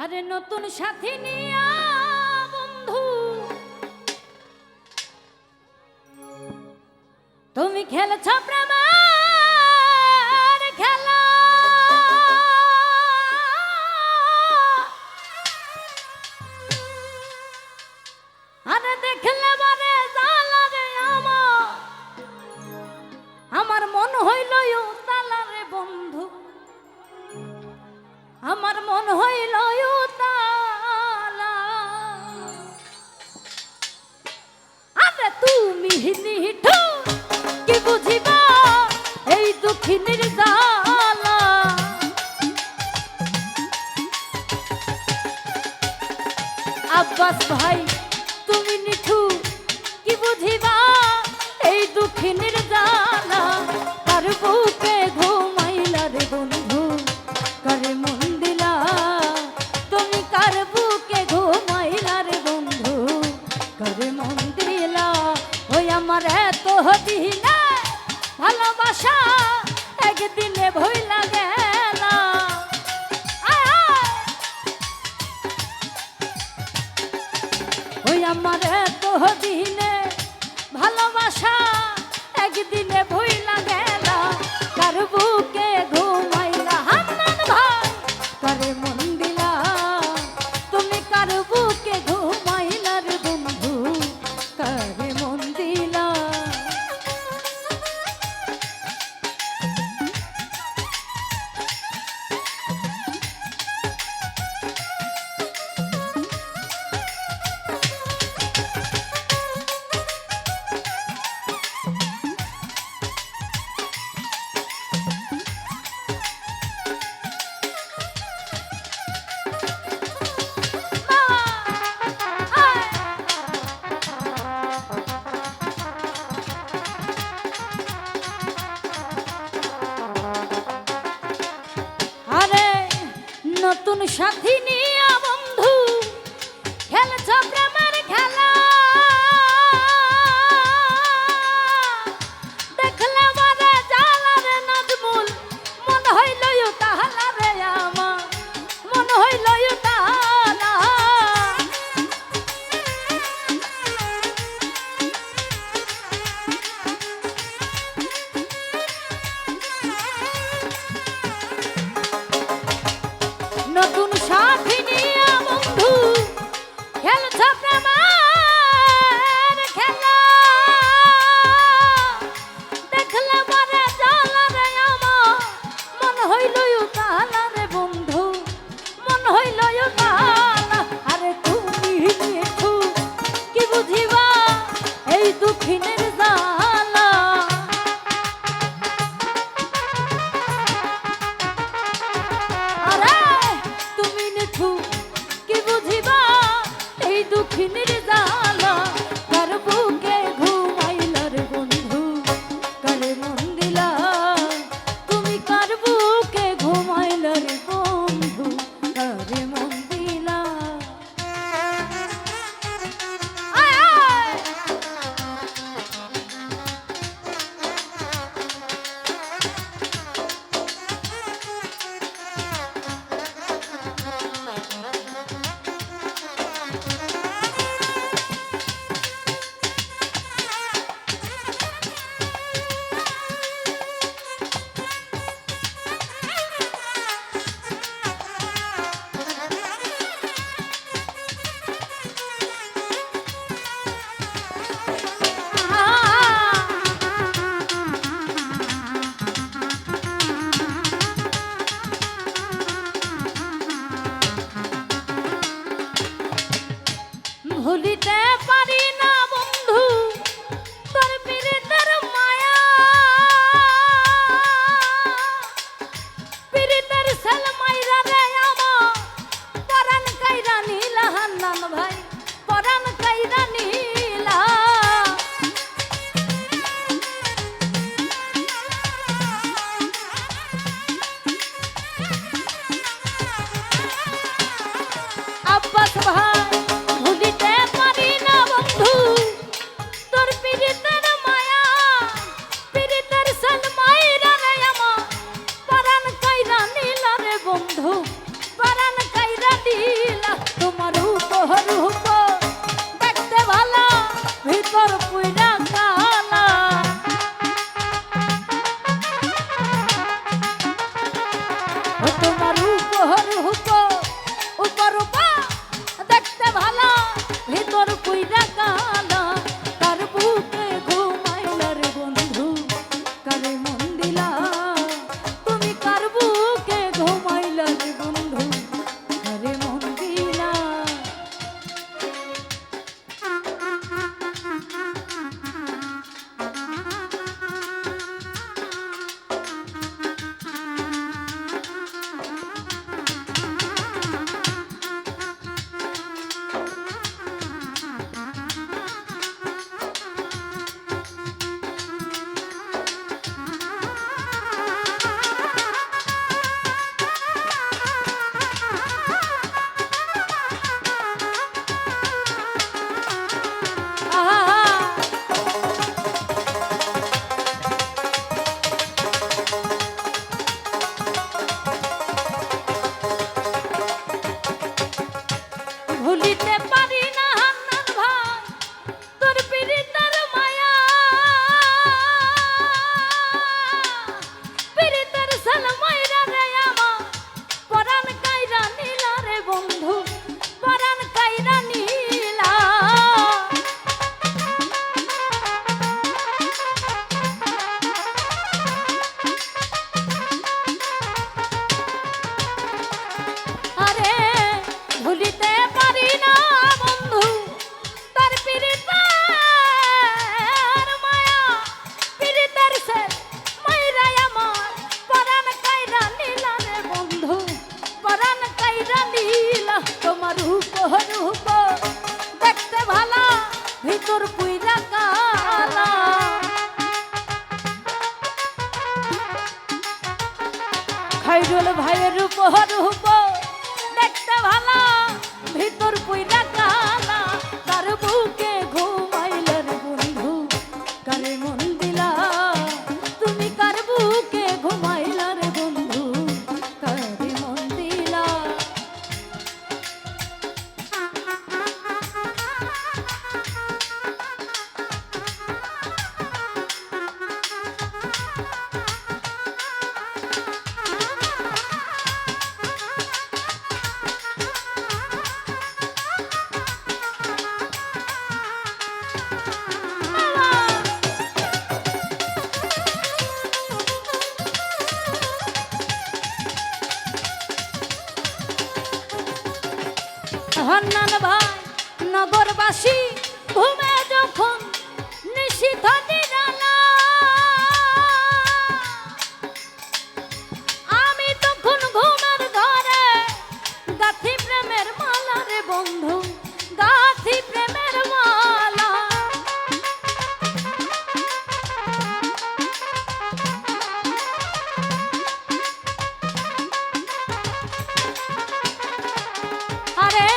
আরে নতুন সাথী নিয়া বন্ধু তুমি খেলছ প্রেমের খেলা। আরে দেখলে বারে জালা রে আমার মন হইল তালা রে বন্ধু, আমার মন হইল তালা। আরে তুমি নিঠু কি বুঝিবা এই দুঃখিনীর জ্বালা। আব্বাস ভাই তুমি নিঠু কি বুঝিবা এই দুঃখিনীর জ্বালা। কার বুকে ঘুমাইলা রে বন্ধু কারে মন দিলা, তুমি কার বুকে ঘুমাইলা রে বন্ধু কারে মন দিলা। ওই আমার এত দিনে ভালোবাসা একদিনে ভইলা গেলা। ওই আমার এত দিনে ভালোবাসা একদিনে ভইলা গেলা। কার বুকে ঘুমাইলা হান্নান ভাই কারে মন দিলা, তুমি কার বুকে ঘুমাইলা রে বন্ধু কারে মন দিলা। নতুন সাথী নিয়া বন্ধু খেলছ প্রেমের খেলা। দেখলে বারে জালা রে নাজমুল মন হইল তাহালা রে আমার মন হইল তাহালা। নতুন সাথী নিয়া বন্ধু খেলছ প্রেমের খেলা। দেখলে বারে জালা রে আমার মন হইল তালা রে বন্ধু মন হইল তালা। আরে তুমি নিঠু কি বুঝিবা এই দুঃখিনের জ্বালা। কি বুঝিবা এই দুঃখিনীর জ্বালা। কার বুকে ঘুমাইলা রে বন্ধু কারে মন দিলা, তুমি কার বুকে ঘুমাইলা রে বন্ধু কারে মন দিলা। ভুলিতে পারি না বন্ধু তোর পীড়িতের মায়া, পীড়িতের সেল মাইরা রে আমার পরাণ কাইরা নীলা। হান্নান ভাই পরাণ কাইরা নীলা। আব্বাস ভাই ভুলিতে পারি দিলা তোমার রূপ রূপ দেখতে ভালো ভিতর পুইরা কালা ও তোমার রূপ রূপ উপর দেখতে ভালো ভিতর পুইরা কালা তার বুকে ঘুমাইলা রে বন্ধু কারে মন দিলা তুমি কার বুকে ঘুমাইলা রে বন্ধু কারে মন দিলা ভুলিতে পারি না হান্নান ভাই তোর পীড়িতের মায়া পীড়িতের সালমাইরা রে আমার পরাণ কাইরা নীলা রে বন্ধু পরাণ কাইরা নীলা আরে ভুলিতে পারি না বন্ধু তার পীড়িতের মায়া পীড়িতের সে মাইরাই আমার পরাণ কাইরা নীলা রে বন্ধু পরাণ কাইরা নীলা তোমার রূপ রূপ দেখতে ভালো ভিতর পুইরা কালা খাইরুল ভাইয়ের রূপ রূপ দেখতে ভালো ভিতর পুইরা কালা তার বুকে ঘুমাইলা রে বন্ধু কারে মন দিলা তুমি কার বুকে ঘুমাইলা রে বন্ধু কারে মন দিলা হান্নান ভাই নগরবাসী ঘুমে যখন নিশীথ নিরালা আমি তখন ঘুমের ঘরে গাথি প্রেমের মালা রে বন্ধু গাথি প্রেমের মালা আরে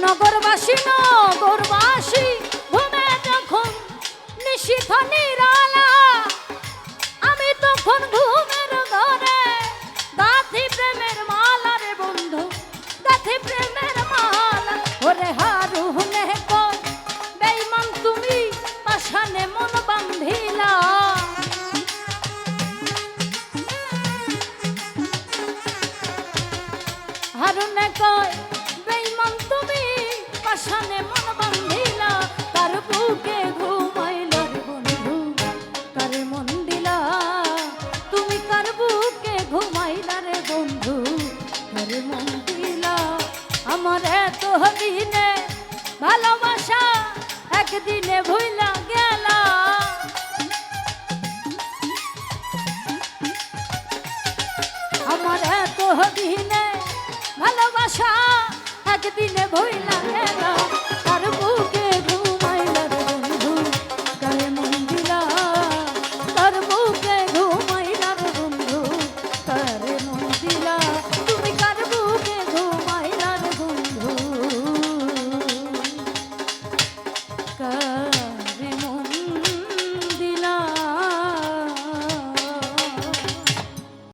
নগরবাসী নগরবাসী ঘুমে যখন নিশীথ নিরালা আমি তখন ঘুমের ঘরে গাথি প্রেমের মালা রে বন্ধু গাথি প্রেমের মালা ওরে হারুনে কই বেঈমান তুমি পাশানে মন বান্ধিলা হারুনে কই বেঈমান তুমি পাশানে মন বান্ধিলা তার বুকে ঘুমাইলা রে বন্ধু কারে মন দিলা তুমি কার বুকে ঘুমাইলা রে বন্ধু কারে মন দিলা আমার এত দিনে ভালোবাসা একদিনে ভুইলা গেলা আমার এত দিনে ভালোবাসা একদিনে ভুইলা গেলা তার বুকে